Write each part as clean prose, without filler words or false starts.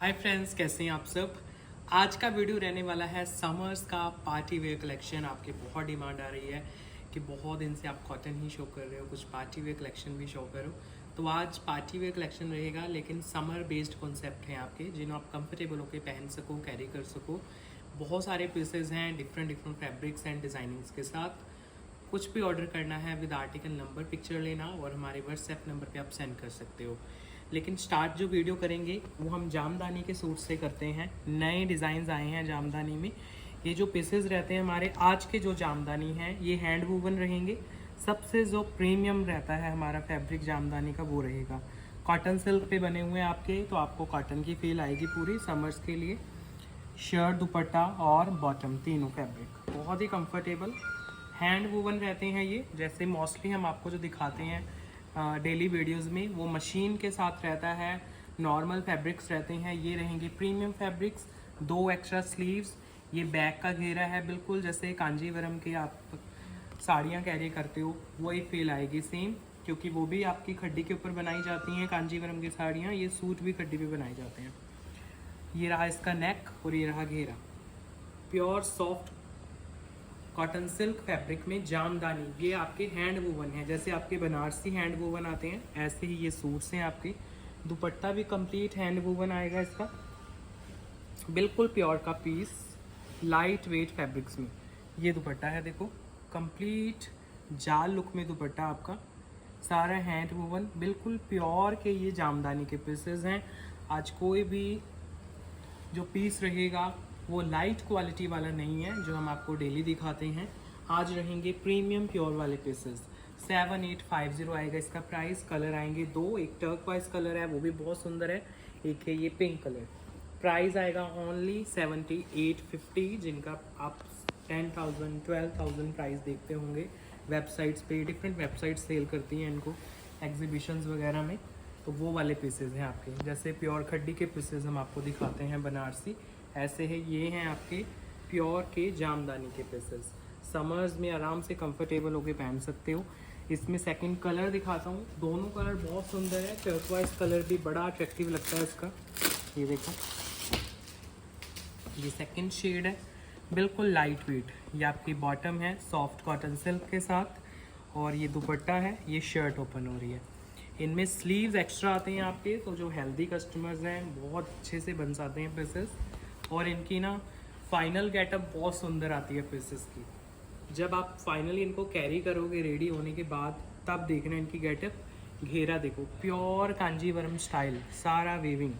Hi friends, कैसे हैं आप सब। आज का वीडियो रहने वाला है समर्स का पार्टी वेयर कलेक्शन। आपकी बहुत डिमांड आ रही है कि बहुत दिन से आप कॉटन ही शो कर रहे हो, कुछ पार्टी वेयर कलेक्शन भी शो करो। तो आज पार्टी वेयर कलेक्शन रहेगा, लेकिन समर बेस्ड कॉन्सेप्ट हैं आपके, जिन्हें आप कंफर्टेबल होकर पहन सको, कैरी कर सको। बहुत सारे पीसेज हैं डिफरेंट फैब्रिक्स एंड डिज़ाइनिंग्स के साथ। कुछ भी ऑर्डर करना है विद आर्टिकल नंबर, पिक्चर लेना और हमारे व्हाट्सएप नंबर पे आप सेंड कर सकते हो। लेकिन स्टार्ट जो वीडियो करेंगे वो हम जामदानी के सूट से करते हैं। नए डिज़ाइंस आए हैं जामदानी में। ये जो पीसेस रहते हैं हमारे आज के जो जामदानी हैं, ये हैंड वूवन रहेंगे। सबसे जो प्रीमियम रहता है हमारा फैब्रिक जामदानी का, वो रहेगा कॉटन सिल्क पे बने हुए हैं आपके, तो आपको कॉटन की फील आएगी पूरी समर्स के लिए। शर्ट, दुपट्टा और बॉटम तीनों फैब्रिक बहुत ही कंफर्टेबल हैंड वूवन रहते हैं ये। जैसे मोस्टली हम आपको जो दिखाते हैं डेली वीडियोस में, वो मशीन के साथ रहता है। नॉर्मल फैब्रिक्स रहते हैं, ये रहेंगे प्रीमियम फैब्रिक्स। 2 एक्स्ट्रा स्लीव्स, ये बैक का घेरा है, बिल्कुल जैसे कांजीवरम के आप साड़ियाँ कैरी करते हो वही फील आएगी सेम, क्योंकि वो भी आपकी खड्डी के ऊपर बनाई जाती हैं कांजीवरम की साड़ियाँ। ये सूट भी खड्डी पे बनाए जाते हैं। ये रहा इसका नेक और ये रहा घेरा। Pure soft cotton silk fabric में जामदानी, ये आपके हैंड वूवन है। जैसे आपके बनारसी हैंड वूवन आते हैं, ऐसे ही ये सूट्स हैं आपके। दुपट्टा भी कंप्लीट हैंड वूवन आएगा इसका, बिल्कुल प्योर का पीस, लाइट वेट फैब्रिक्स में। ये दुपट्टा है, देखो कंप्लीट जाल लुक में दुपट्टा आपका, सारा हैंड वूवन, बिल्कुल प्योर के ये जामदानी के पीसेस हैं। आज कोई भी जो पीस रहेगा वो लाइट क्वालिटी वाला नहीं है जो हम आपको डेली दिखाते हैं। आज रहेंगे प्रीमियम प्योर वाले पीसेस। 7850 आएगा इसका प्राइस। कलर आएंगे 2, एक टर्कवाइज कलर है वो भी बहुत सुंदर है, एक है ये पिंक कलर। प्राइस आएगा ओनली 7850, जिनका आप 10,000 12,000 प्राइस देखते होंगे वेबसाइट्स पे। डिफरेंट वेबसाइट्स सेल करती हैं इनको एग्जीबिशंस वगैरह में, तो वो वाले पीसेज हैं आपके। जैसे प्योर खड्डी के पीसेज हम आपको दिखाते हैं बनारसी, ऐसे है ये हैं आपके प्योर के जामदानी के पीसेस। समर्स में आराम से कंफर्टेबल होके पहन सकते हो। इसमें सेकंड कलर दिखाता हूँ, दोनों कलर बहुत सुंदर है। टर्कवाइज कलर भी बड़ा अट्रैक्टिव लगता है इसका, ये देखो, ये सेकंड शेड है, बिल्कुल लाइट वेट। ये आपकी बॉटम है सॉफ्ट कॉटन सिल्क के साथ, और ये दुपट्टा है, ये शर्ट ओपन हो रही है। इनमें स्लीव्स एक्स्ट्रा आते हैं आपके, तो जो हेल्दी कस्टमर्स हैं बहुत अच्छे से बन जाते हैं पीसेस। और इनकी ना फाइनल गेटअप बहुत सुंदर आती है पीसेस की। जब आप फाइनली इनको कैरी करोगे रेडी होने के बाद, तब देखना इनकी गेटअप। घेरा देखो, प्योर कांजीवरम स्टाइल, सारा वीविंग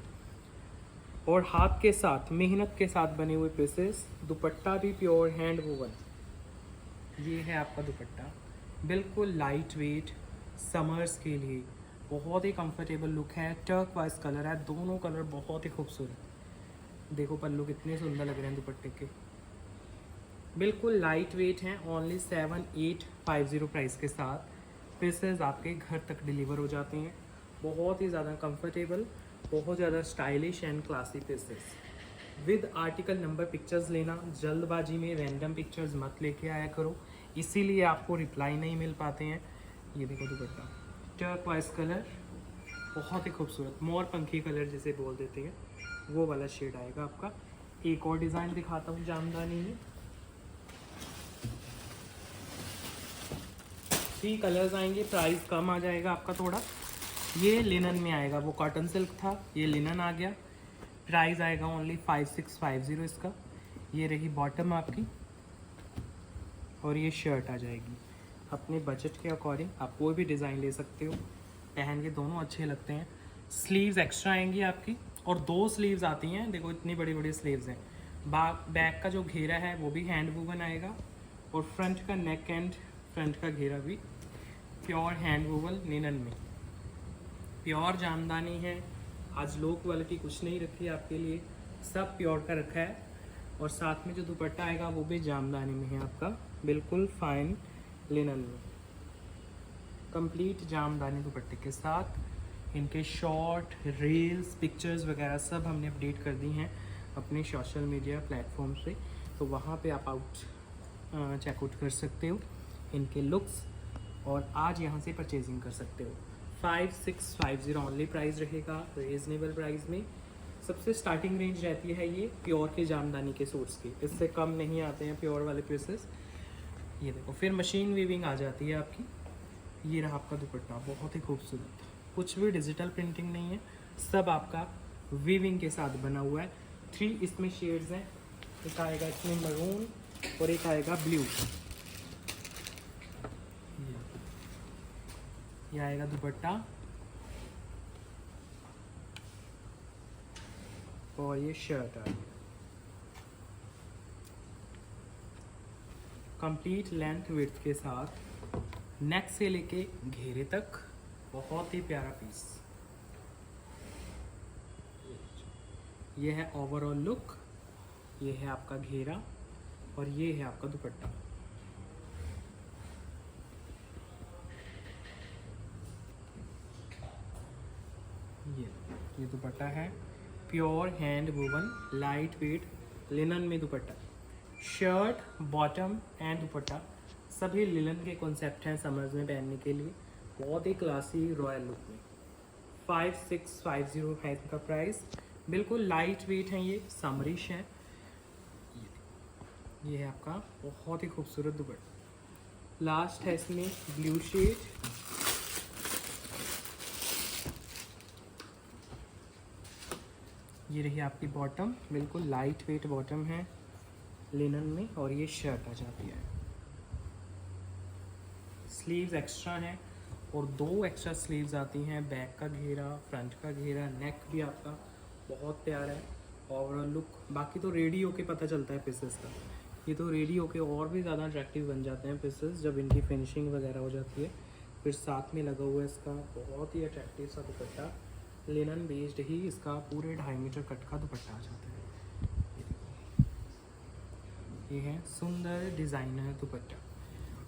और हाथ के साथ मेहनत के साथ बने हुए पीसेस। दुपट्टा भी प्योर हैंड वूवन, ये है आपका दुपट्टा, बिल्कुल लाइट वेट समर्स के लिए बहुत ही कंफर्टेबल लुक है। टर्कवाइज कलर है, दोनों कलर बहुत ही खूबसूरत। देखो पल्लू कितने सुंदर लग रहे हैं दुपट्टे के, बिल्कुल लाइट वेट हैं। ओनली 7850 प्राइस के साथ पीसेस आपके घर तक डिलीवर हो जाते हैं। बहुत ही ज़्यादा कंफर्टेबल, बहुत ज़्यादा stylish and classy pieces. With article number pictures लेना, जल्दबाजी में रैंडम पिक्चर्स मत लेके आया करो, इसीलिए आपको रिप्लाई नहीं मिल पाते हैं। ये देखो दुपट्टा, टर्कवाइज कलर, बहुत ही खूबसूरत, मोर पंखी कलर जिसे बोल देते हैं, वो वाला शेड आएगा आपका। एक और डिज़ाइन दिखाता हूँ जामदानी में। 3 कलर्स आएंगे, प्राइस कम आ जाएगा आपका थोड़ा। ये लिनन में आएगा, वो कॉटन सिल्क था, ये लिनन आ गया। प्राइस आएगा ओनली 5650 इसका। ये रही बॉटम आपकी, और ये शर्ट आ जाएगी। अपने बजट के अकॉर्डिंग आप कोई भी डिज़ाइन ले सकते हो, पहन के दोनों अच्छे लगते हैं। स्लीव्स एक्स्ट्रा आएंगी आपकी, और 2 स्लीव्स आती हैं, देखो इतनी बड़ी बड़ी स्लीव्स हैं। बैक का जो घेरा है वो भी हैंड वूवन आएगा, और फ्रंट का नेक एंड फ्रंट का घेरा भी प्योर हैंड वूवन लिनन में। प्योर जामदानी है, आज लो क्वालिटी कुछ नहीं रखी है आपके लिए, सब प्योर का रखा है। और साथ में जो दुपट्टा आएगा वो भी जामदानी में है आपका, बिल्कुल फाइन लिनन में, कंप्लीट जामदानी दुपट्टे के साथ। इनके शॉर्ट रील्स, पिक्चर्स वगैरह सब हमने अपडेट कर दी हैं अपने सोशल मीडिया प्लेटफॉर्म पे, तो वहाँ पे आप चेकआउट कर सकते हो इनके लुक्स, और आज यहाँ से परचेजिंग कर सकते हो। 5650 ओनली प्राइस रहेगा, रीजनेबल प्राइस में। सबसे स्टार्टिंग रेंज रहती है ये प्योर के जामदानी के सूट्स की, इससे कम नहीं आते हैं प्योर वाले पीसेस। ये देखो, फिर मशीन वीविंग आ जाती है आपकी। ये रहा आपका दुपट्टा, बहुत ही खूबसूरत, कुछ भी डिजिटल प्रिंटिंग नहीं है, सब आपका वीविंग के साथ बना हुआ है। 3 इसमें शेड्स हैं, एक आएगा इसमें मरून और एक आएगा ब्लू। ये आएगा दुपट्टा और ये शर्ट आ गया। कंप्लीट लेंथ विड्थ के साथ नेक से लेके घेरे तक, बहुत ही प्यारा पीस। ये है ओवरऑल लुक, ये है आपका घेरा और ये है आपका दुपट्टा। ये दुपट्टा है pure hand woven light weight linen में dupatta. Shirt, bottom and dupatta सभी लिनन के कॉन्सेप्ट हैं समर्स में पहनने के लिए, बहुत ही क्लासी रॉयल लुक में। 5650 है इसका प्राइस, बिल्कुल लाइट वेट है, ये समरिश है। ये है आपका बहुत ही खूबसूरत दुपट्टा। लास्ट है इसमें ब्लू शेड, ये रही आपकी बॉटम, बिल्कुल लाइट वेट बॉटम है लिनन में, और ये शर्ट आ जाती है। स्लीव्स एक्स्ट्रा हैं और 2 एक्स्ट्रा स्लीव्स आती हैं, बैक का घेरा, फ्रंट का घेरा, नेक भी आपका बहुत प्यारा है। ओवरऑल लुक बाकी तो रेडी होके पता चलता है पीसेस का, ये तो रेडी होके और भी ज़्यादा अट्रैक्टिव बन जाते हैं पीसेस जब इनकी फिनिशिंग वगैरह हो जाती है। फिर साथ में लगा हुआ है इसका बहुत ही अट्रैक्टिव सा दुपट्टा, लिनन बेस्ड ही इसका पूरे 2.5 मीटर कट का दुपट्टा आ जाता है। ये है सुंदर डिज़ाइनर दुपट्टा,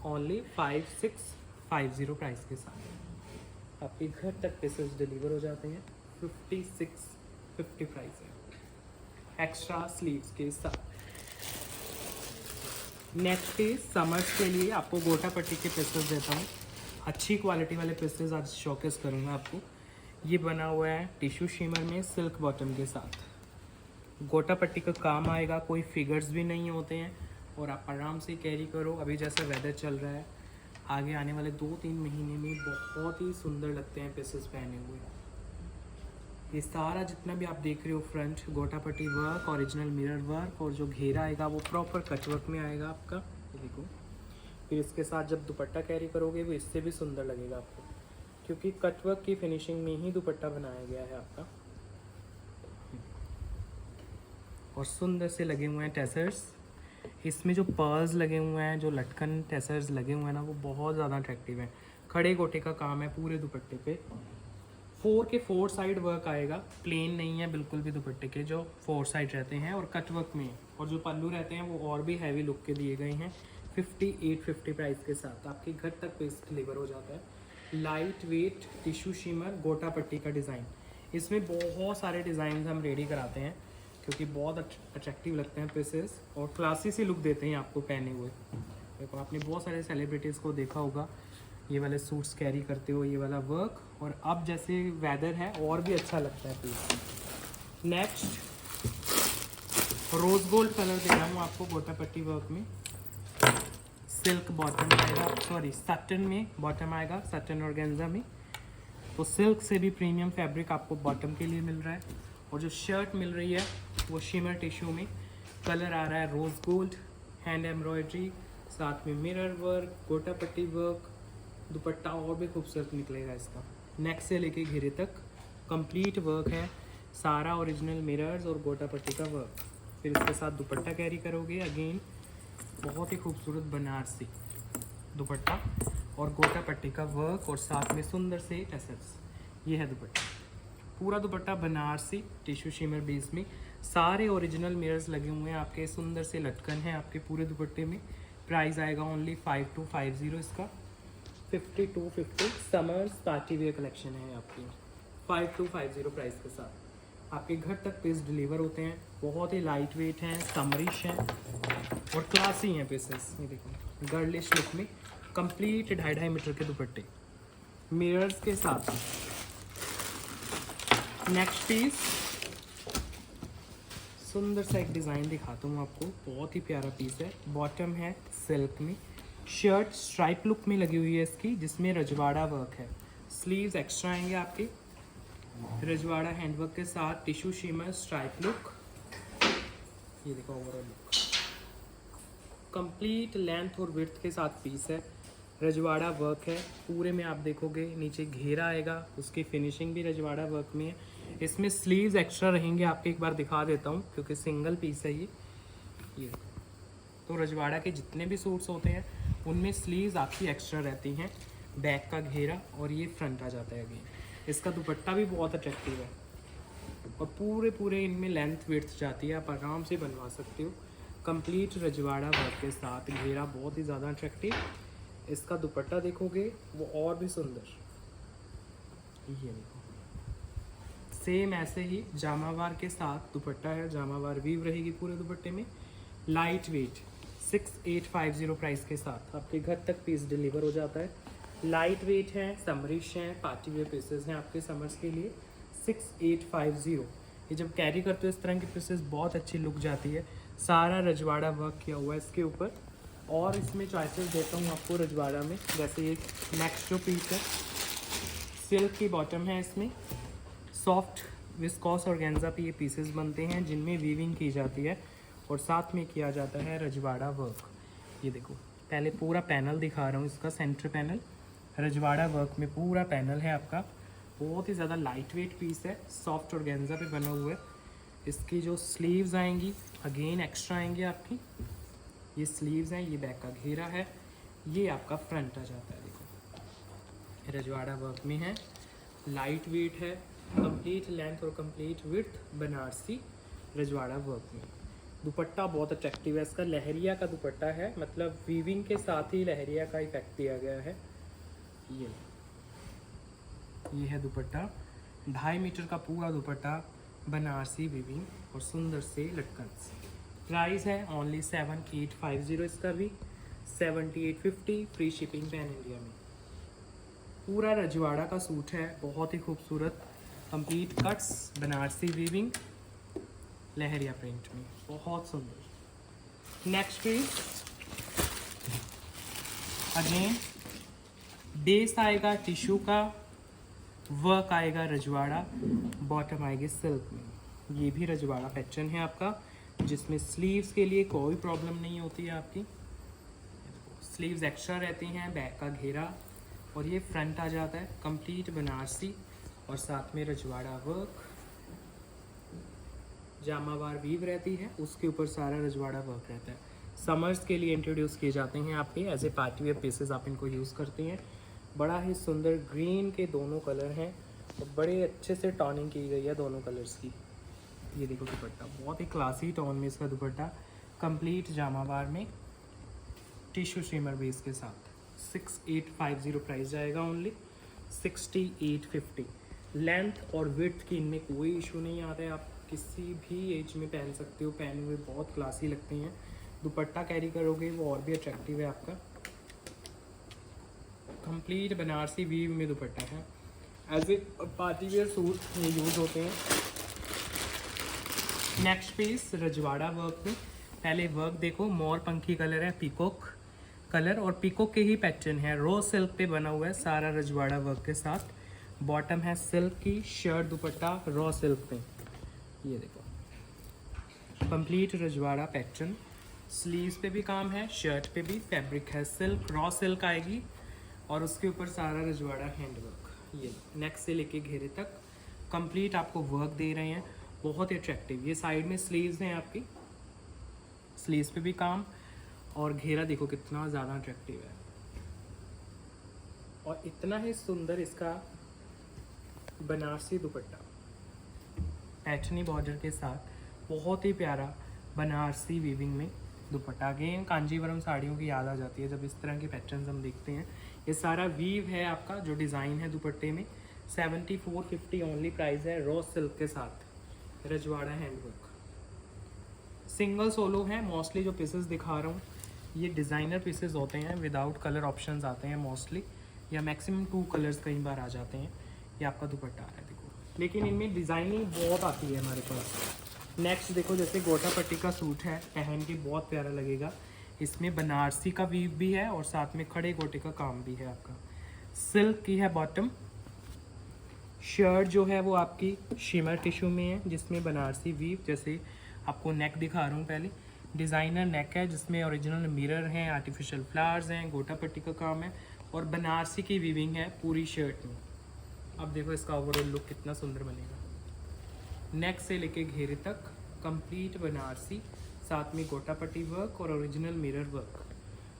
ओनली 5650 प्राइस के साथ आपके घर तक पीसेस डिलीवर हो जाते हैं। 5650 प्राइस है एक्स्ट्रा स्लीव्स के साथ। नेक्स्ट पीस समर्स के लिए आपको गोटा पट्टी के पीसेस देता हूँ, अच्छी क्वालिटी वाले पीसेस आज शोकेस करूँगा आपको। ये बना हुआ है टिश्यू शिमर में सिल्क बॉटम के साथ, गोटा पट्टी का काम आएगा, कोई फिगर्स भी नहीं होते हैं और आप आराम से कैरी करो। अभी जैसा वेदर चल रहा है, आगे आने वाले 2-3 महीने में बहुत ही सुंदर लगते हैं पीसेस पहने हुए। ये सारा जितना भी आप देख रहे हो फ्रंट गोटा patti work, original mirror work, और जो घेरा आएगा वो प्रॉपर कट वर्क में आएगा आपका। ये देखो, फिर इसके साथ जब दुपट्टा कैरी करोगे वो इससे भी सुंदर लगेगा आपको, क्योंकि कटवर्क की फिनिशिंग में ही दुपट्टा बनाया गया है आपका। और सुंदर से लगे हुए हैं टेसर्स, इसमें जो पर्ल्स लगे हुए हैं, जो लटकन टेसर्स लगे हुए हैं ना, वो बहुत ज़्यादा अट्रैक्टिव है। खड़े गोटे का काम है पूरे दुपट्टे पे, 4 के 4 साइड वर्क आएगा, प्लेन नहीं है बिल्कुल भी दुपट्टे के, जो 4 साइड रहते हैं और कटवर्क में, और जो पल्लू रहते हैं वो और भी हैवी लुक के दिए गए हैं। 5850 प्राइस के साथ आपके घर तक पीस डिलीवर हो जाता है। लाइट वेट टिश्यू शिमर गोटा पट्टी का डिज़ाइन, इसमें बहुत सारे डिज़ाइन हम रेडी कराते हैं क्योंकि बहुत अट्रैक्टिव लगते हैं पीसेस और क्लासी सी लुक देते हैं आपको पहने हुए। देखो, आपने बहुत सारे सेलिब्रिटीज़ को देखा होगा ये वाले सूट्स कैरी करते हो, ये वाला वर्क, और अब जैसे वेदर है और भी अच्छा लगता है piece. Next rose gold colour दे रहा हूँ आपको गोटा पट्टी वर्क में, सिल्क बॉटम आएगा, सॉरी सटन में बॉटम आएगा, सटन ऑर्गेन्जा में, तो सिल्क से भी प्रीमियम फैब्रिक आपको बॉटम के लिए मिल रहा है। और जो शर्ट मिल रही है वो शिमर टिश्यू में, कलर आ रहा है रोज़ गोल्ड, हैंड एम्ब्रॉयडरी, साथ में मिरर वर्क, गोटा पट्टी वर्क, दुपट्टा और भी खूबसूरत निकलेगा इसका। नेक से लेके घेरे तक कंप्लीट वर्क है, सारा ओरिजिनल मिरर्स और गोटा पट्टी का वर्क। फिर इसके साथ दुपट्टा कैरी करोगे, अगेन बहुत ही खूबसूरत बनारसी दुपट्टा और गोटा पट्टी का वर्क, और साथ में सुंदर से टेसर्स। ये है दुपट्टा, पूरा दुपट्टा बनारसी टिश्यू शिमर बेस में, सारे ओरिजिनल मिरर्स लगे हुए हैं आपके, सुंदर से लटकन है आपके पूरे दुपट्टे में। प्राइस आएगा ओनली 5250 इसका, 5250 समर्स पार्टी वेयर कलेक्शन है आपकी, 5250 प्राइस के साथ आपके घर तक पीस डिलीवर होते हैं। बहुत ही लाइट वेट हैं, समरिश हैं और क्लासी हैं पीसेस। ये देखो, गर्लिश लुक में कंप्लीट 2.5 मीटर के दुपट्टे मिरर्स के साथ। नेक्स्ट पीस सुंदर सा एक डिज़ाइन दिखाता हूँ आपको, बहुत ही प्यारा पीस है। बॉटम है सिल्क में, शर्ट स्ट्राइप लुक में लगी हुई है इसकी, जिसमें रजवाड़ा वर्क है। स्लीव्स एक्स्ट्रा आएंगे आपके रजवाड़ा हैंडवर्क के साथ, टिश्यू शिमर स्ट्राइप लुक। ये देखो ओवरऑल लुक, कंप्लीट लेंथ और विड्थ के साथ पीस है। रजवाड़ा वर्क है पूरे में, आप देखोगे नीचे घेरा आएगा, उसकी फिनिशिंग भी रजवाड़ा वर्क में है। इसमें स्लीव्स एक्स्ट्रा रहेंगे आपके, एक बार दिखा देता हूँ क्योंकि सिंगल पीस है ये। तो रजवाड़ा के जितने भी सूट्स होते हैं उनमें स्लीव्स आपकी एक्स्ट्रा रहती हैं। बैक का घेरा और ये फ्रंट आ जाता है अगेन। इसका दुपट्टा भी बहुत अट्रैक्टिव है और पूरे इनमें लेंथ विड्थ जाती है, आप आराम से बनवा सकते हो। कंप्लीट रजवाड़ा वर्क के साथ, घेरा बहुत ही ज़्यादा अट्रैक्टिव। इसका दुपट्टा देखोगे वो और भी सुंदर, ये देखो सेम ऐसे ही जामावार के साथ दुपट्टा है, जामावार वीव रहेगी पूरे दुपट्टे में। लाइट वेट 6850 प्राइस के साथ आपके घर तक पीस डिलीवर हो जाता है। लाइट वेट है, समरिश है, पार्टी वेयर पीसेस हैं आपके समर्स के लिए। 6850, ये जब कैरी करते हो इस तरह की पीसेस बहुत अच्छी लुक जाती है। सारा रजवाड़ा वर्क किया हुआ है इसके ऊपर। और इसमें चॉइसेस देता हूँ आपको रजवाड़ा में, जैसे ये नेक्स्ट जो पीस है सिल्क की बॉटम है, इसमें सॉफ्ट विस्कॉस ऑर्गेन्जा पे ये पीसेस बनते हैं जिनमें वीविंग की जाती है और साथ में किया जाता है रजवाड़ा वर्क। ये देखो पहले पूरा पैनल दिखा रहा हूँ, इसका सेंटर पैनल रजवाड़ा वर्क में पूरा पैनल है आपका। बहुत ही ज़्यादा लाइट वेट पीस है, सॉफ्ट ऑर्गेन्जा पे बना हुआ है। इसकी जो स्लीव्स आएंगी अगेन एक्स्ट्रा आएंगी आपकी, ये स्लीव्स हैं, ये बैक का घेरा है, ये आपका फ्रंट आ जाता है। देखो रजवाड़ा वर्क में है, लाइट वेट है, कंप्लीट लेंथ और कंप्लीट विड्थ बनारसी रजवाड़ा वर्क में। दुपट्टा बहुत अट्रैक्टिव है इसका, लहरिया का दुपट्टा है, मतलब वीविंग के साथ ही लहरिया का इफेक्ट दिया गया है। ये है दुपट्टा, 2.5 मीटर का पूरा दुपट्टा, बनारसी वीविंग और सुंदर से लटकन। प्राइस है ओनली 7850, इसका भी 7850, फ्री शिपिंग पैन इंडिया में। पूरा रजवाड़ा का सूट है, बहुत ही खूबसूरत, कंप्लीट कट्स, बनारसी वीविंग, लहरिया प्रिंट में, बहुत सुंदर। नेक्स्ट पीस अगेन बेस आएगा टिश्यू का, वर्क आएगा रजवाड़ा, बॉटम आएगी सिल्क में। ये भी रजवाड़ा पैटर्न है आपका, जिसमें स्लीव्स के लिए कोई प्रॉब्लम नहीं होती है आपकी। स्लीव्स एक्स्ट्रा रहती हैं, बैक का घेरा और ये फ्रंट आ जाता है, कंप्लीट बनारसी और साथ में रजवाड़ा वर्क। जामावार वीव रहती है, उसके ऊपर सारा रजवाड़ा वर्क रहता है। समर्स के लिए इंट्रोड्यूस किए जाते हैं आपके as a party wear pieces, आप इनको यूज़ करते हैं। बड़ा ही सुंदर ग्रीन के दोनों कलर हैं और बड़े अच्छे से टॉनिंग की गई है दोनों कलर्स की। ये देखो दुपट्टा बहुत ही क्लासी टोन में इसका दुपट्टा, कंप्लीट जामावार में टिश्यू शिमर बेस के साथ। 6850 प्राइस जाएगा ओनली 6850। लेंथ और विड्थ की इनमें कोई इशू नहीं आता है, आप किसी भी एज में पहन सकते हो, पहने हुए बहुत क्लासी लगते हैं। दुपट्टा कैरी करोगे वो और भी अट्रैक्टिव है आपका। कंप्लीट बनारसी वीव में दुपट्टा है, as a party wear suit ये यूज़ होते हैं। नेक्स्ट पीस रजवाड़ा वर्क में, पहले वर्क देखो, मोर पंखी कलर है, पीकॉक कलर और पीकॉक के ही पैटर्न है, रो सिल्क पे बना हुआ है सारा रजवाड़ा वर्क के साथ। बॉटम है सिल्क की, शर्ट दुपट्टा रॉ सिल्क पे। ये देखो कंप्लीट रजवाड़ा पैटर्न, स्लीव्स पे भी काम है, शर्ट पे भी फैब्रिक है सिल्क, रॉ सिल्क आएगी और उसके ऊपर सारा रजवाड़ा हैंडवर्क। ये नेक से लेके घेरे तक कंप्लीट आपको वर्क दे रहे हैं, बहुत ही अट्रैक्टिव। ये साइड में स्लीव्स हैं आपकी, स्लीव्स पे भी काम और घेरा देखो कितना ज़्यादा अट्रैक्टिव है और इतना ही सुंदर इसका बनारसी दुपट्टा पैटर्नी बॉर्डर के साथ, बहुत ही प्यारा बनारसी वीविंग में दुपट्टा। अगेन कांजीवरम साड़ियों की याद आ जाती है जब इस तरह के पैटर्न्स हम देखते हैं। ये सारा वीव है आपका, जो डिज़ाइन है दुपट्टे में। 7450 ओनली प्राइस है, रॉ सिल्क के साथ रजवाड़ा हैंडवर्क। सिंगल सोलो है मोस्टली, जो पीसेस दिखा रहा हूँ ये डिज़ाइनर पीसेस होते हैं, विदाउट कलर ऑप्शंस आते हैं मोस्टली, या मैक्सिमम 2 कलर्स कई बार आ जाते हैं। ये आपका दुपट्टा है देखो, लेकिन इनमें डिज़ाइनिंग बहुत आती है हमारे पास। नेक्स्ट देखो, जैसे गोटा पट्टी का सूट है, पहन के बहुत प्यारा लगेगा। इसमें बनारसी का वीव भी है और साथ में खड़े गोटे का काम भी है आपका। सिल्क की है बॉटम। शर्ट जो है वो आपकी शिमर टिश्यू में है, जिसमें बनारसी वीव, जैसे आपको नेक दिखा रहा हूँ पहले, डिज़ाइनर नेक है जिसमें ओरिजिनल मिरर हैं, आर्टिफिशियल फ्लावर्स हैं, गोटा पट्टी का काम है और बनारसी की वीविंग है पूरी शर्ट में। अब देखो इसका ओवरऑल लुक कितना सुंदर बनेगा। नेक से लेके घेरे तक कंप्लीट बनारसी, साथ में गोटा पट्टी वर्क और ओरिजिनल मिरर वर्क।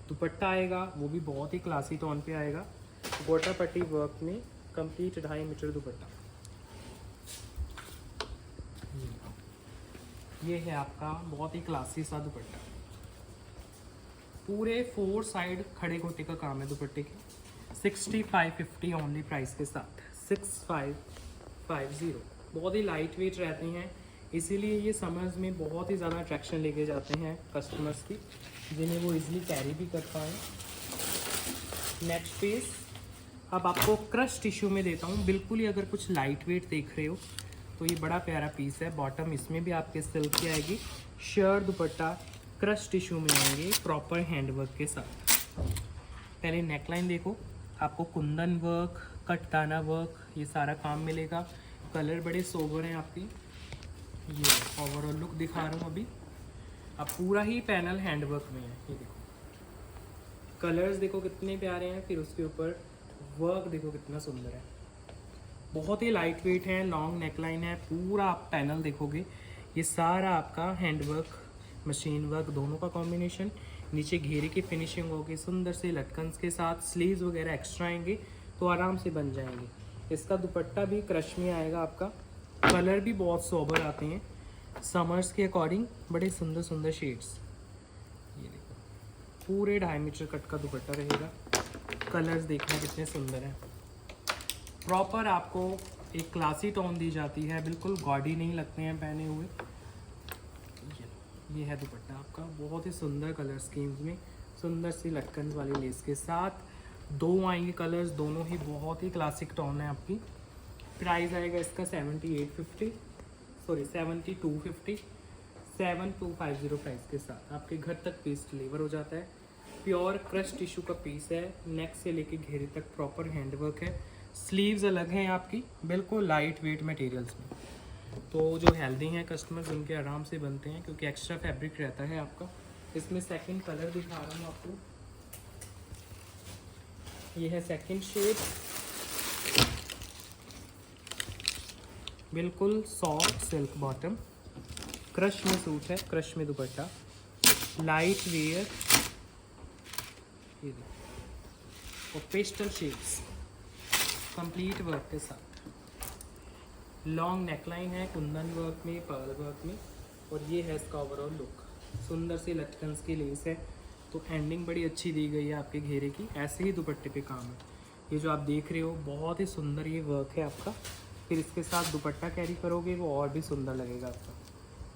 दुपट्टा आएगा वो भी बहुत ही क्लासी टोन पे आएगा, गोटा पट्टी वर्क में कंप्लीट 2.5 मीटर दुपट्टा। ये है आपका बहुत ही क्लासी सा दुपट्टा। पूरे 4 साइड खड़े गोटे का काम है दुपट्टे के। 6550 ओनली प्राइस के साथ, 6550। बहुत ही लाइट वेट रहते हैं, इसीलिए ये समर्स में बहुत ही ज़्यादा अट्रैक्शन लेके जाते हैं कस्टमर्स की, जिन्हें वो इजीली कैरी भी कर पाएँ। नेक्स्ट पीस अब आपको क्रश टिश्यू में देता हूँ। बिल्कुल ही अगर कुछ लाइट वेट देख रहे हो तो ये बड़ा प्यारा पीस है। बॉटम इसमें भी आपके सिल्क की आएगी, शर्ट दुपट्टा क्रश टिश्यू में आएंगे प्रॉपर हैंडवर्क के साथ। पहले नेकलाइन देखो, आपको कुंदन वर्क, कटदाना वर्क, ये सारा काम मिलेगा। कलर बड़े सोबर हैं आपकी। ये ओवरऑल लुक दिखा रहा हूँ अभी। अब पूरा ही पैनल हैंडवर्क में है। ये देखो कलर्स देखो कितने प्यारे हैं, फिर उसके ऊपर वर्क देखो कितना सुंदर है। बहुत ही लाइट वेट है, लॉन्ग नेकलाइन है। पूरा आप पैनल देखोगे ये सारा आपका हैंडवर्क, मशीन वर्क दोनों का कॉम्बिनेशन। नीचे घेरे की फिनिशिंग होगी सुंदर से लटकन्स के साथ। स्लीव्स वगैरह एक्स्ट्रा आएंगे तो आराम से बन जाएंगे। इसका दुपट्टा भी क्रश में आएगा आपका। कलर भी बहुत सोबर आते हैं समर्स के अकॉर्डिंग, बड़े सुंदर सुंदर शेड्स। ये देखो पूरे 2.5 मीटर कट का दुपट्टा रहेगा। कलर्स देखना कितने सुंदर हैं। प्रॉपर आपको एक क्लासी टोन दी जाती है, बिल्कुल गॉडी नहीं लगते हैं पहने हुए। ये है दुपट्टा आपका, बहुत ही सुंदर कलर स्कीम्स में, सुंदर सी लटकन वाली लेस के साथ। 2 आएंगे कलर्स, दोनों ही बहुत ही क्लासिक टोन है आपकी। प्राइस आएगा इसका 7250 7250 प्राइस के साथ आपके घर तक पीस डिलीवर हो जाता है। प्योर क्रश टिश्यू का पीस है, नेक से लेके घेरे तक प्रॉपर हैंडवर्क है। स्लीव्स अलग हैं आपकी, बिल्कुल लाइट वेट मटेरियल्स में। तो जो हेल्दी हैं कस्टमर्स उनके आराम से बनते हैं, क्योंकि एक्स्ट्रा फैब्रिक रहता है आपका। इसमें सेकंड कलर दिखा रहा हूँ आपको। ये है सेकंड शेड, बिल्कुल सॉफ्ट सिल्क बॉटम, क्रश में सूट है, क्रश में दुपट्टा, लाइट वेयर। ये देखो और पेस्टल शेड्स कंप्लीट वर्क के साथ। लॉन्ग नेकलाइन है कुंदन वर्क में, पर्ल वर्क में। और ये है इसका ओवरऑल लुक। सुंदर सी लटकन्स की लेस है, तो एंडिंग बड़ी अच्छी दी गई है आपके घेरे की। ऐसे ही दुपट्टे पे काम है। ये जो आप देख रहे हो बहुत ही सुंदर ये वर्क है आपका। फिर इसके साथ दुपट्टा कैरी करोगे वो और भी सुंदर लगेगा आपका।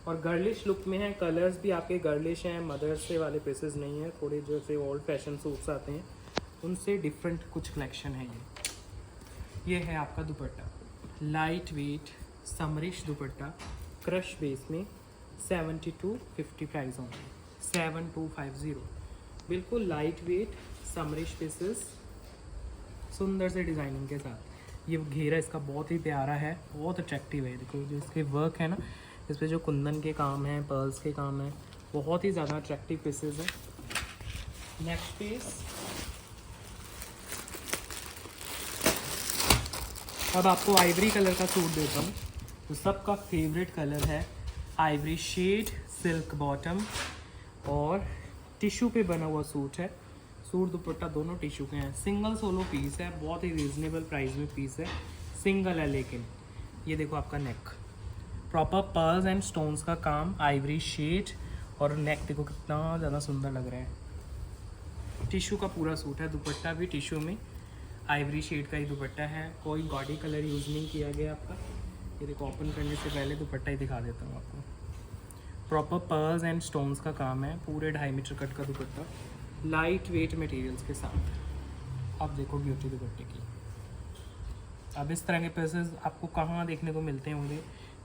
और गर्लिश लुक में है। कलर्स भी आपके गर्लिश हैं, मदरसे वाले पीसेस नहीं है। थोड़े जैसे ओल्ड फैशन सूट्स आते हैं उनसे डिफरेंट कुछ कलेक्शन है ये है आपका दुपट्टा, लाइट वेट समरिश दुपट्टा, क्रश बेस में। 7250 प्राइस होंगे, 7250। बिल्कुल लाइट वेट समरिश पीसेस सुंदर से डिज़ाइनिंग के साथ। ये घेरा इसका बहुत ही प्यारा है, बहुत अट्रैक्टिव है। देखो जो इसके वर्क है ना, इस पर जो कुंदन के काम हैं, पर्ल्स के काम हैं, बहुत ही ज़्यादा अट्रैक्टिव पीसेस है। नेक्स्ट पीस अब आपको आइवरी कलर का सूट देता हूँ। तो सबका फेवरेट कलर है आइवरी शेड, सिल्क बॉटम और टिश्यू पे बना हुआ सूट है। सूट दुपट्टा दोनों टिश्यू के हैं। सिंगल सोलो पीस है, बहुत ही रीजनेबल प्राइस में पीस है, सिंगल है। लेकिन ये देखो आपका नेक, प्रॉपर पर्ल्स एंड स्टोन्स का काम, आइवरी शेड और नेक देखो कितना ज़्यादा सुंदर लग रहा है। टिश्यू का पूरा सूट है, दुपट्टा भी टिश्यू में आइवरी शेड का ही दुपट्टा है। कोई गॉडी कलर यूज़ नहीं किया गया आपका। ये देखो ओपन करने से पहले दुपट्टा ही दिखा देता हूँ आपको। प्रॉपर पर्ल्स एंड स्टोन्स का काम है, पूरे 2.5 मीटर कट का दुपट्टा, लाइट वेट मटेरियल्स के साथ। अब देखो ब्यूटी दुपट्टे की। अब इस तरह के पीसेस आपको कहाँ देखने को मिलते होंगे,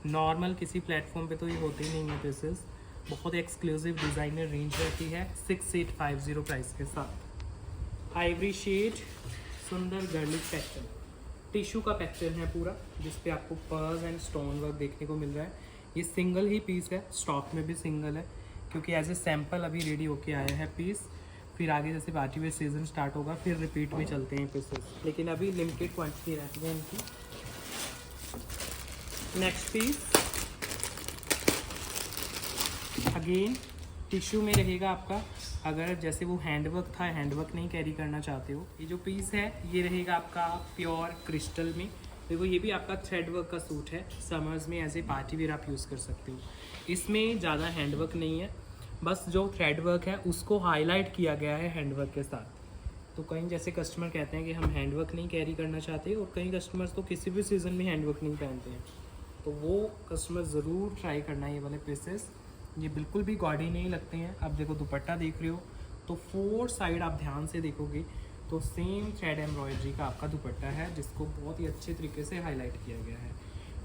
नॉर्मल किसी प्लेटफॉर्म पे तो ये होते ही नहीं है पीसेस। बहुत एक्सक्लूसिव डिज़ाइनर रेंज रहती है 6850 प्राइस के साथ। आइवरी शेड, सुंदर गर्लिक पैटर्न, टिश्यू का पैटर्न है पूरा, जिस पे आपको पर्ल्स एंड स्टोन वर्क देखने को मिल रहा है। ये सिंगल ही पीस है, स्टॉक में भी सिंगल है, क्योंकि एज ए सैम्पल अभी रेडी होके आया है पीस। फिर आगे जैसे पार्टी वेयर सीजन स्टार्ट होगा फिर रिपीट में चलते हैं पीसेस, लेकिन अभी लिमिटेड क्वांटिटी रहती है इनकी। नेक्स्ट पीस अगेन टिश्यू में रहेगा आपका। अगर जैसे वो हैंडवर्क था, हैंडवर्क नहीं कैरी करना चाहते हो, ये जो पीस है ये रहेगा आपका प्योर क्रिस्टल में। देखो ये भी आपका थ्रेड वर्क का सूट है, समर्स में एज ए पार्टी वेयर आप यूज़ कर सकते हो। इसमें ज़्यादा हैंडवर्क नहीं है, बस जो थ्रेड वर्क है उसको हाईलाइट किया गया है हैंडवर्क के साथ। तो कहीं जैसे कस्टमर कहते हैं कि हम हैंडवर्क नहीं कैरी करना चाहते, और कई कस्टमर्स तो किसी भी सीज़न में हैंडवर्क नहीं पहनते हैं, तो वो कस्टमर ज़रूर ट्राई करना है ये वाले पीसेस। ये बिल्कुल भी गॉडी नहीं लगते हैं। अब देखो दुपट्टा देख रहे हो तो 4 साइड आप ध्यान से देखोगे तो सेम थ्रेड एम्ब्रॉयडरी का आपका दुपट्टा है, जिसको बहुत ही अच्छे तरीके से हाईलाइट किया गया है।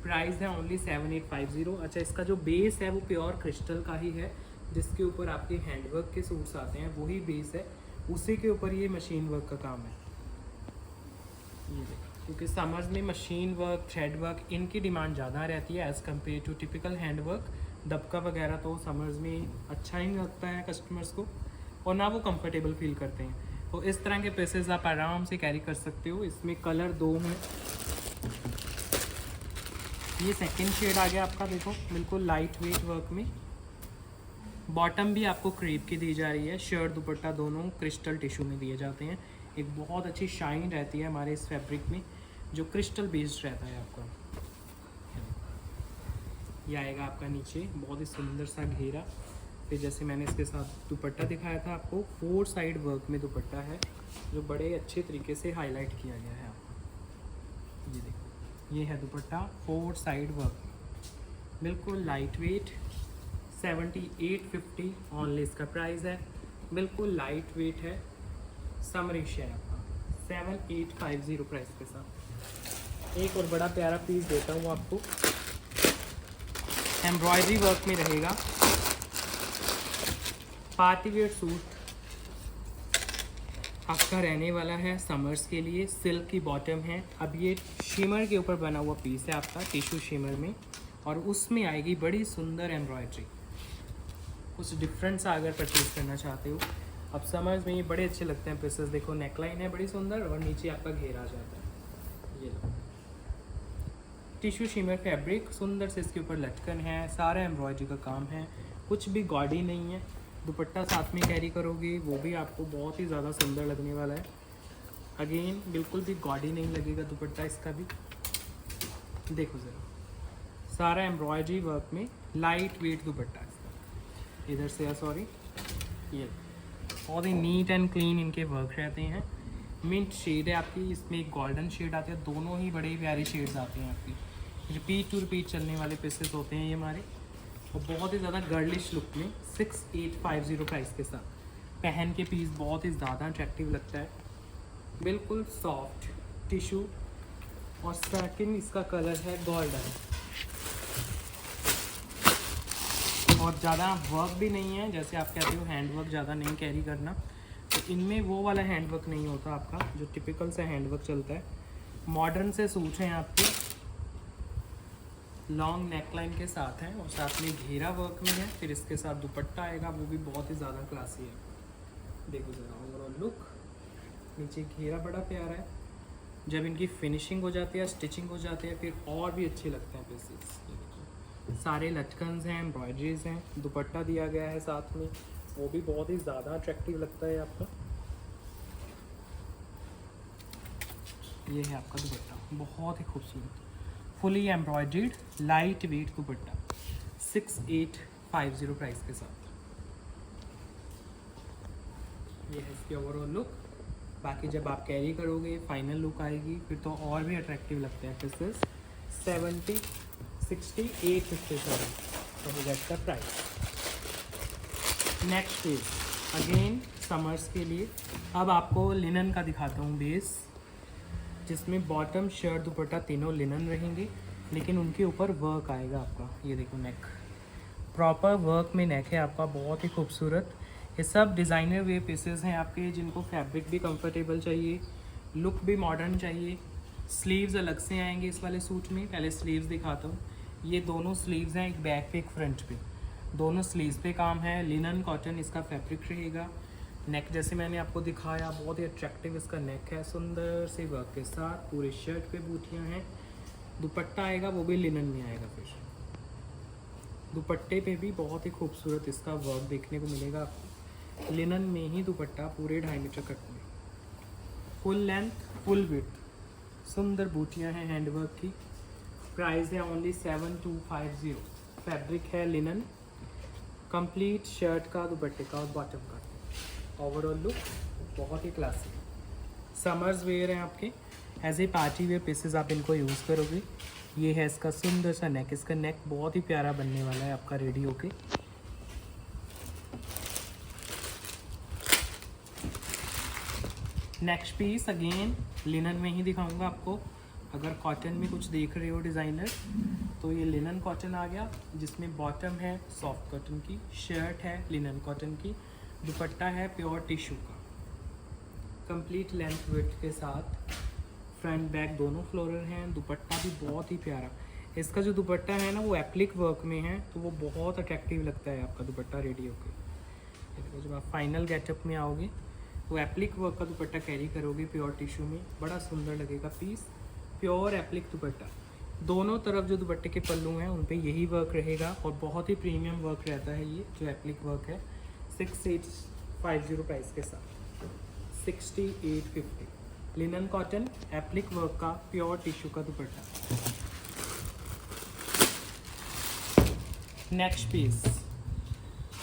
प्राइस है ओनली 7850। अच्छा, इसका जो बेस है वो प्योर क्रिस्टल का ही है, जिसके ऊपर आपके हैंडवर्क के सूट्स आते हैं वही बेस है, उसी के ऊपर ये मशीन वर्क का काम है। ये देखो, क्योंकि समर्स में मशीन वर्क, थ्रेड वर्क इनकी डिमांड ज़्यादा रहती है as compare to typical hand work. दबका वगैरह तो समर्स में अच्छा ही नहीं लगता है कस्टमर्स को, और ना वो कंफर्टेबल फील करते हैं। तो इस तरह के पीसेस आप आराम से कैरी कर सकते हो। इसमें कलर 2 हैं। ये सेकंड शेड आ गया आपका, देखो बिल्कुल लाइट वेट वर्क में। बॉटम भी आपको क्रेप की दी जा रही है, शर्ट दुपट्टा दोनों क्रिस्टल टिश्यू में दिए जाते हैं। एक बहुत अच्छी शाइन रहती है हमारे इस फैब्रिक में, जो क्रिस्टल बेस्ड रहता है आपका। ये आएगा आपका नीचे बहुत ही सुंदर सा घेरा। फिर जैसे मैंने इसके साथ दुपट्टा दिखाया था आपको, 4 साइड वर्क में दुपट्टा है, जो बड़े अच्छे तरीके से हाईलाइट किया गया है आपको। ये देखो, ये है दुपट्टा 4 साइड वर्क, बिल्कुल लाइट वेट। 7850 ऑनली इसका प्राइस है, बिल्कुल लाइट वेट है। समरिश है आपका 7850 प्राइस के साथ। एक और बड़ा प्यारा पीस देता हूँ आपको, एम्ब्रॉयडरी वर्क में रहेगा। पार्टी वेयर सूट आपका रहने वाला है समर्स के लिए। सिल्क की बॉटम है। अब ये शिमर के ऊपर बना हुआ पीस है आपका, टिश्यू शिमर में, और उसमें आएगी बड़ी सुंदर एम्ब्रॉयडरी। कुछ डिफरेंट सा अगर परचेज करना चाहते हो, अब समर्स में ये बड़े अच्छे लगते हैं पीसेस। देखो नेकलाइन है बड़ी सुंदर, और नीचे आपका घेरा आ जाता है। ये लो, टिश्यू शिमर फैब्रिक, सुंदर से इसके ऊपर लटकन है, सारा एम्ब्रॉयडरी का काम है, कुछ भी गॉडी नहीं है। दुपट्टा साथ में कैरी करोगे वो भी आपको बहुत ही ज़्यादा सुंदर लगने वाला है। अगेन बिल्कुल भी गॉडी नहीं लगेगा दुपट्टा इसका भी। देखो ज़रा, सारा एम्ब्रॉयडरी वर्क में लाइट वेट दुपट्टा इसका। इधर से सॉरी, ये बहुत ही नीट एंड क्लीन इनके वर्क रहते हैं। मिंट शेड है आपकी, इसमें एक गोल्डन शेड आते हैं, दोनों ही बड़े प्यारे शेड्स आते हैं आपकी। रिपीट टू रिपीट चलने वाले पीसेस होते हैं ये हमारे, और बहुत ही ज़्यादा गर्लिश लुक में 6850 प्राइस के साथ। पहन के पीस बहुत ही ज़्यादा अट्रैक्टिव लगता है, बिल्कुल सॉफ्ट टिश्यू, और सेकंड इसका कलर है गोल्डन, और ज़्यादा वर्क भी नहीं है। जैसे आप कहते हो हैंड वर्क ज़्यादा नहीं कैरी करना, तो इनमें वो वाला हैंड वर्क नहीं होता आपका, जो टिपिकल सा हैंड वर्क चलता है। मॉडर्न से सूट हैं आपके, लॉन्ग नेकलाइन के साथ हैं, और साथ में घेरा वर्क में है। फिर इसके साथ दुपट्टा आएगा, वो भी बहुत ही ज़्यादा क्लासी है। देखो ज़रा ओवरऑल लुक, नीचे घेरा बड़ा प्यारा है। जब इनकी फिनिशिंग हो जाती है, स्टिचिंग हो जाती है, फिर और भी अच्छे लगते हैं पीसेस। सारे लटकन्स हैं, एम्ब्रॉयडरीज हैं, दुपट्टा दिया गया है साथ में, वो भी बहुत ही ज़्यादा अट्रैक्टिव लगता है आपका। ये है आपका दुपट्टा, बहुत ही खूबसूरत, फुली एम्ब्रॉयडर्ड लाइट वेट दुपट्टा, 6850 प्राइस के साथ। ये है इसकी ओवरऑल लुक। बाकी जब आप कैरी करोगे फाइनल लुक आएगी, फिर तो और भी अट्रैक्टिव लगते हैं पीसेस। 6857 तो that's the price. Next is again summers के लिए। अब आपको लिनन का दिखाता हूँ बेस, जिसमें बॉटम शर्ट दुपट्टा तीनों लिनन रहेंगे। लेकिन उनके ऊपर वर्क आएगा आपका। ये देखो नेक, प्रॉपर वर्क में नेक है आपका, बहुत ही खूबसूरत। ये सब डिज़ाइनर वे पीसेस हैं आपके, जिनको फैब्रिक भी कंफर्टेबल चाहिए, लुक भी मॉडर्न चाहिए। स्लीव्स अलग से आएंगे इस वाले सूट में। पहले स्लीव्स दिखाता हूँ। ये दोनों स्लीव्स हैं, एक बैक पे एक फ्रंट पे, दोनों स्लीव्स पे काम है। लिनन कॉटन इसका फैब्रिक रहेगा। नेक जैसे मैंने आपको दिखाया, बहुत ही अट्रैक्टिव इसका नेक है, सुंदर से वर्क के साथ। पूरे शर्ट पे बूटियाँ हैं। दुपट्टा आएगा वो भी लिनन में आएगा। फिर दुपट्टे पे भी बहुत ही खूबसूरत इसका वर्क देखने को मिलेगा आपको। लिनन में ही दुपट्टा पूरे 2.5 मीटर कट में, फुल लेंथ फुल विड्थ, सुंदर बूटियाँ हैं हैंडवर्क की। प्राइस है ओनली 7250। फैब्रिक है लिनन। कंप्लीट शर्ट का, दुपट्टे का और बॉटम का ओवरऑल लुक बहुत ही क्लासिक। समर्स वेयर हैं आपके, as a party wear pieces आप इनको यूज़ करोगे। ये है इसका सुंदर सा नेक। इसका नेक बहुत ही प्यारा बनने वाला है आपका रेडी होके। नेक्स्ट पीस अगेन लिनन में ही दिखाऊंगा आपको। अगर कॉटन में कुछ देख रहे हो डिज़ाइनर, तो ये लिनन कॉटन आ गया, जिसमें बॉटम है सॉफ्ट कॉटन की, शर्ट है लिनन कॉटन की, दुपट्टा है प्योर टिश्यू का, कंप्लीट लेंथ विड्थ के साथ। फ्रंट बैक दोनों फ्लोरल हैं। दुपट्टा भी बहुत ही प्यारा। इसका जो दुपट्टा है ना वो एप्लिक वर्क में है, तो वो बहुत अट्रैक्टिव लगता है आपका दुपट्टा रेडी होके। देखो जब आप फाइनल गेटअप में आओगे तो एप्लिक वर्क का दुपट्टा कैरी करोगे प्योर टिश्यू में, बड़ा सुंदर लगेगा पीस। प्योर एप्लिक दुपट्टा, दोनों तरफ जो दुपट्टे के पल्लू हैं उन पे यही वर्क रहेगा और बहुत ही प्रीमियम वर्क रहता है ये जो एप्लिक वर्क है। 6850 प्राइस के साथ, 6850। लिनन कॉटन एप्लिक वर्क का प्योर टिश्यू का दुपट्टा। नेक्स्ट पीस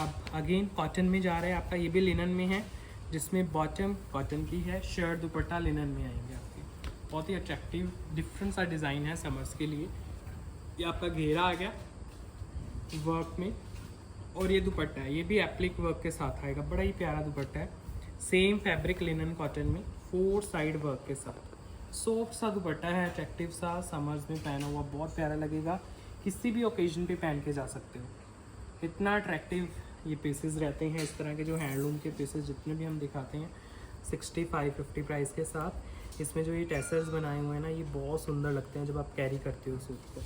अब अगेन कॉटन में जा रहा है आपका। ये भी लिनन में है, जिसमें बॉटम कॉटन की है, शर्ट दुपट्टा लिनन में आएंगे आपके। बहुत ही अट्रैक्टिव डिफरेंट सा डिज़ाइन है समर्स के लिए। ये आपका घेरा आ गया वर्क में, और ये दुपट्टा है, ये भी एप्लिक वर्क के साथ आएगा। बड़ा ही प्यारा दुपट्टा है, सेम फैब्रिक लिनन कॉटन में, 4 साइड वर्क के साथ। सॉफ्ट सा दुपट्टा है, अट्रैक्टिव सा, समर्स में पहना हुआ बहुत प्यारा लगेगा। किसी भी ओकेजन पे पहन के जा सकते हो। इतना अट्रैक्टिव ये पीसेस रहते हैं। इस तरह के जो हैंडलूम के पीसेस जितने भी हम दिखाते हैं 6550 प्राइस के साथ। इसमें जो ये टैसल्स बनाए हुए हैं ना, ये बहुत सुंदर लगते हैं जब आप कैरी करते हो सूट को।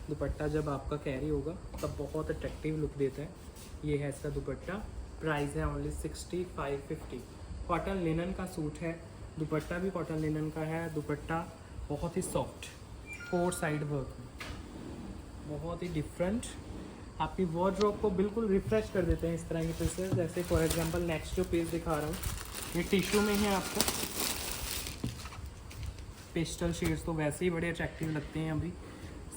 दुपट्टा जब आपका कैरी होगा तब बहुत अट्रैक्टिव लुक देता है। ये है इसका दुपट्टा। प्राइस है ओनली 6550। कॉटन लिनन का सूट है, दुपट्टा भी कॉटन लिनन का है। दुपट्टा बहुत ही सॉफ्ट, 4 साइड वर्क में, बहुत ही डिफरेंट। आपकी वार्डरोब को बिल्कुल रिफ्रेश कर देते हैं इस तरह के पीसेस। जैसे फॉर एग्जांपल नेक्स्ट जो पीस दिखा रहा हूँ, ये टिश्यू में है आपको। पेस्टल शेड्स तो वैसे ही बड़े अट्रैक्टिव लगते हैं अभी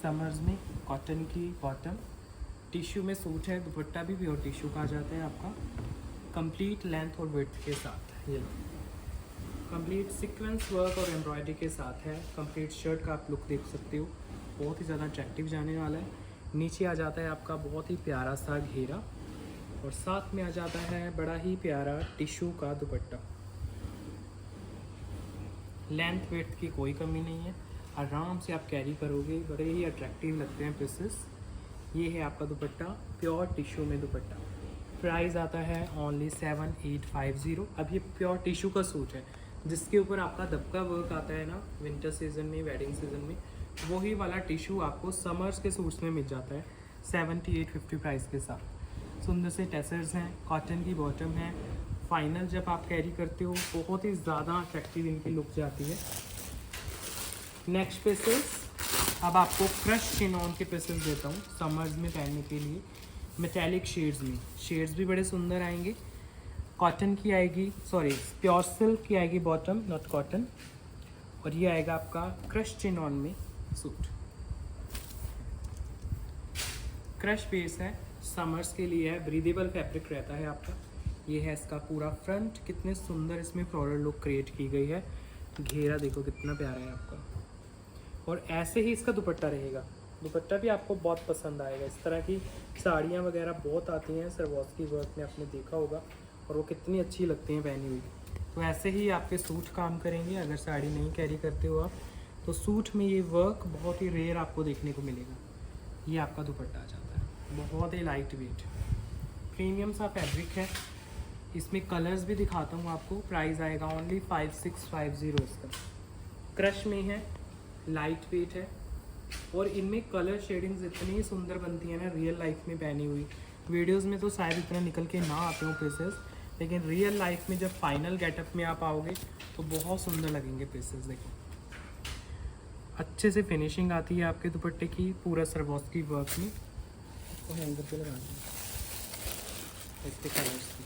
समर्स में। कॉटन की बॉटम, टिश्यू में सूट है, दुपट्टा भी प्योर टिश्यू का आ जाता है आपका, कंप्लीट लेंथ और विड्थ के साथ। ये कंप्लीट सीक्वेंस वर्क और एम्ब्रॉयडरी के साथ है। कंप्लीट शर्ट का आप लुक देख सकते हो, बहुत ही ज़्यादा अट्रैक्टिव जाने वाला है। नीचे आ जाता है आपका बहुत ही प्यारा सा घेरा, और साथ में आ जाता है बड़ा ही प्यारा टिश्यू का दुपट्टा। लेंथ विड्थ की कोई कमी नहीं है, आराम से आप कैरी करोगे, बड़े ही अट्रैक्टिव लगते हैं पीसेस। ये है आपका दुपट्टा, प्योर टिश्यू में दुपट्टा। प्राइस आता है ओनली 7850। अब ये प्योर टिश्यू का सूट है, जिसके ऊपर आपका दबका वर्क आता है ना विंटर सीजन में, वेडिंग सीजन में, वही वाला टिश्यू आपको समर्स के सूट्स में मिल जाता है 7850 प्राइस के साथ। सुंदर से टैसल्स हैं, कॉटन की बॉटम है। फाइनल जब आप कैरी करते हो बहुत ही ज़्यादा अट्रैक्टिव इनकी लुक जाती है। नेक्स्ट पीसेस अब आपको क्रश चिनॉन के पीसेस देता हूँ समर्स में पहनने के लिए, मेटेलिक शेड्स में। शेड्स भी बड़े सुंदर आएंगे। कॉटन की आएगी, सॉरी प्योर सिल्क की आएगी बॉटम, नॉट कॉटन। और ये आएगा आपका क्रश चिनॉन में सूट। क्रश बेस है, समर्स के लिए है, ब्रीदेबल फैब्रिक रहता है आपका। ये है इसका पूरा फ्रंट, कितने सुंदर इसमें फ्लोरल लुक क्रिएट की गई है। घेरा देखो कितना प्यारा है आपका, और ऐसे ही इसका दुपट्टा रहेगा। दुपट्टा भी आपको बहुत पसंद आएगा। इस तरह की साड़ियाँ वगैरह बहुत आती हैं सरवास्की वर्क में, आपने देखा होगा, और वो कितनी अच्छी लगती हैं पहनी हुई। तो ऐसे ही आपके सूट काम करेंगे। अगर साड़ी नहीं कैरी करते हो आप, तो सूट में ये वर्क बहुत ही रेयर आपको देखने को मिलेगा। ये आपका दुपट्टा आ जाता है, बहुत ही लाइट वेट प्रीमियम सा फैब्रिक है। इसमें कलर्स भी दिखाता हूँ आपको। प्राइस आएगा ओनली 5650 इसका। क्रश में है, लाइट वेट है और इनमें कलर शेडिंग्स इतनी सुंदर बनती है ना रियल लाइफ में पहनी हुई। वीडियोस में तो शायद इतना निकल के ना आते हो पीसेस, लेकिन रियल लाइफ में जब फाइनल गेटअप में आप आओगे तो बहुत सुंदर लगेंगे पीसेस। देखो अच्छे से फिनिशिंग आती है आपके दुपट्टे की, पूरा सरवॉस्की वर्क में। इसको हैंगर पे लगा दें इसके कलर्स की।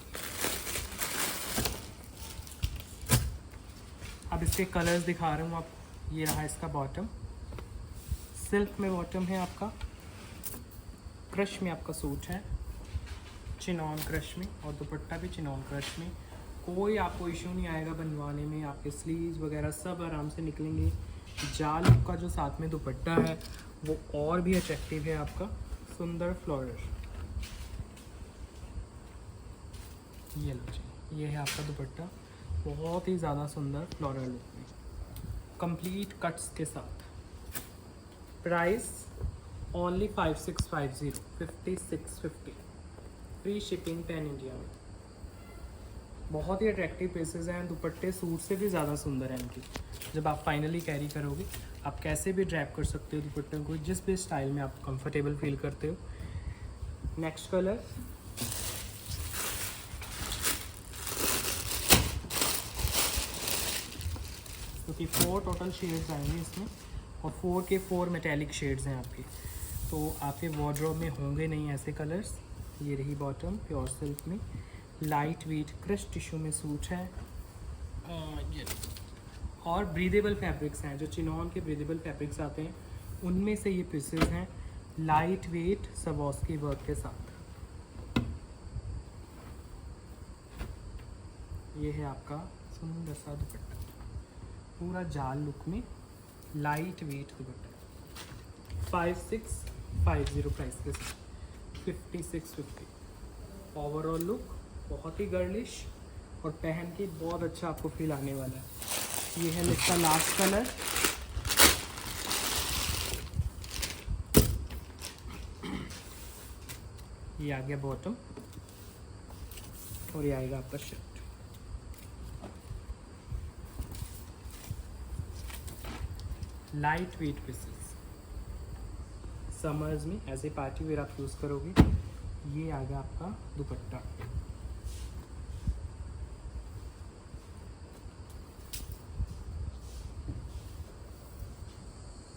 अब इसके कलर्स दिखा रहा हूँ आपको। ये रहा इसका बॉटम, सिल्क में बॉटम है आपका, क्रश में आपका सूट है, चिनॉन क्रश में, और दुपट्टा भी चिनॉन क्रश में। कोई आपको इशू नहीं आएगा बनवाने में। आपके स्लीव्स वगैरह सब आराम से निकलेंगे। जाल का जो साथ में दुपट्टा है वो और भी अट्रैक्टिव है आपका, सुंदर फ्लोरल। ये लो जी, ये है आपका दुपट्टा, बहुत ही ज़्यादा सुंदर फ्लोरल लुक में, कंप्लीट कट्स के साथ। Price only 5650, 5650, free shipping pan India में। बहुत ही अट्रैक्टिव पीसेज हैं। दुपट्टे सूट से भी ज़्यादा सुंदर हैं इनकी। जब आप फाइनली कैरी करोगे आप कैसे भी ड्रैप कर सकते हो दुपट्टों को, जिस भी स्टाइल में आप कंफर्टेबल फील करते हो। नेक्स्ट कलर, क्योंकि 4 टोटल शेड्स आएंगे इसमें और 4 के 4 मेटेलिक शेड्स हैं आपके, तो आपके वार्डरोब में होंगे नहीं ऐसे कलर्स। ये रही बॉटम, प्योर सिल्क में, लाइट वेट क्रश टिश्यू में सूट है। ये और ब्रीदेबल फैब्रिक्स हैं, जो चिनॉन के ब्रीदेबल फैब्रिक्स आते हैं उनमें से ये पीसेस हैं, लाइट वेट सवॉस्की वर्क के साथ। ये है आपका सुंदर सा दुपट्टा, पूरा जाल लुक में, लाइट वेट दुपट्टा। 5650 प्राइस के साथ, 5650। ओवरऑल लुक बहुत ही गर्लिश और पहन के बहुत अच्छा आपको फील आने वाला है। ये है इसका लास्ट कलर, ये आ गया बॉटम और ये आएगा आपका shirt. Light weight pieces, summers में एज ए पार्टी वेयर आप यूज़ करोगे। ये आ गया आपका दुपट्टा,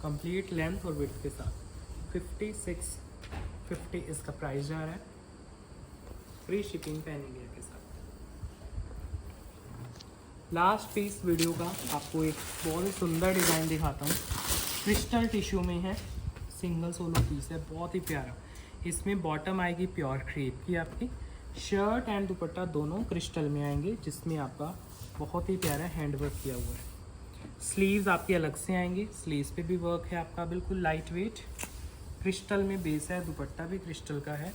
कंप्लीट लेंथ और विड्थ के साथ। 5650 इसका प्राइस जा रहा है, फ्री शिपिंग पैन इंडिया के साथ। लास्ट पीस वीडियो का आपको एक बहुत ही सुंदर डिज़ाइन दिखाता हूँ। क्रिस्टल टिश्यू में है, सिंगल सोलो पीस है, बहुत ही प्यारा। इसमें बॉटम आएगी प्योर क्रेप की आपकी, शर्ट एंड दुपट्टा दोनों क्रिस्टल में आएंगे, जिसमें आपका बहुत ही प्यारा हैंडवर्क किया हुआ है। स्लीव्स आपके अलग से आएंगे, स्लीव्स पे भी वर्क है आपका, बिल्कुल लाइट वेट क्रिस्टल में बेस है, दुपट्टा भी क्रिस्टल का है,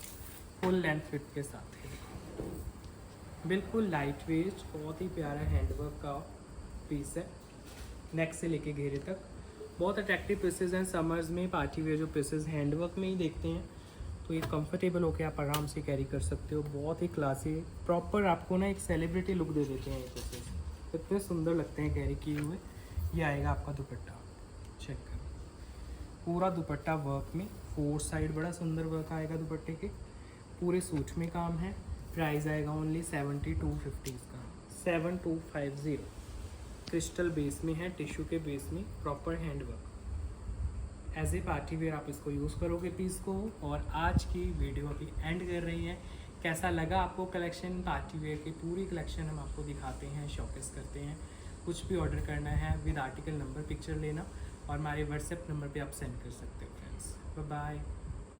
फुल लेंथ फिट के साथ है, बिल्कुल लाइट वेट, बहुत ही प्यारा हैंडवर्क का पीस है। नेक से लेके घेरे तक बहुत अट्रैक्टिव पीसेज हैं। समर्स में पार्टी वेयर जो पीसेज हैंडवर्क में ही देखते हैं तो ये कंफर्टेबल होकर आप आराम से कैरी कर सकते हो। बहुत ही क्लासी, प्रॉपर आपको ना एक सेलिब्रिटी लुक दे देते हैं ये पीसेज, इतने सुंदर लगते हैं कैरी किए हुए। ये आएगा आपका दुपट्टा, चेक करो, पूरा दुपट्टा वर्क में, 4 साइड बड़ा सुंदर वर्क आएगा दुपट्टे के, पूरे सूट में काम है। प्राइस आएगा ओनली 7250 इसका, 7250। क्रिस्टल बेस में है, टिश्यू के बेस में, proper handwork. As a party wear आप इसको यूज़ करोगे पीस को। और आज की वीडियो अभी एंड कर रही है। कैसा लगा आपको कलेक्शन? पार्टी वेयर की पूरी कलेक्शन हम आपको दिखाते हैं, शोकेस करते हैं। कुछ भी ऑर्डर करना है विद आर्टिकल नंबर पिक्चर लेना और हमारे व्हाट्सएप नंबर पे आप सेंड कर सकते हो फ्रेंड्स। Bye bye.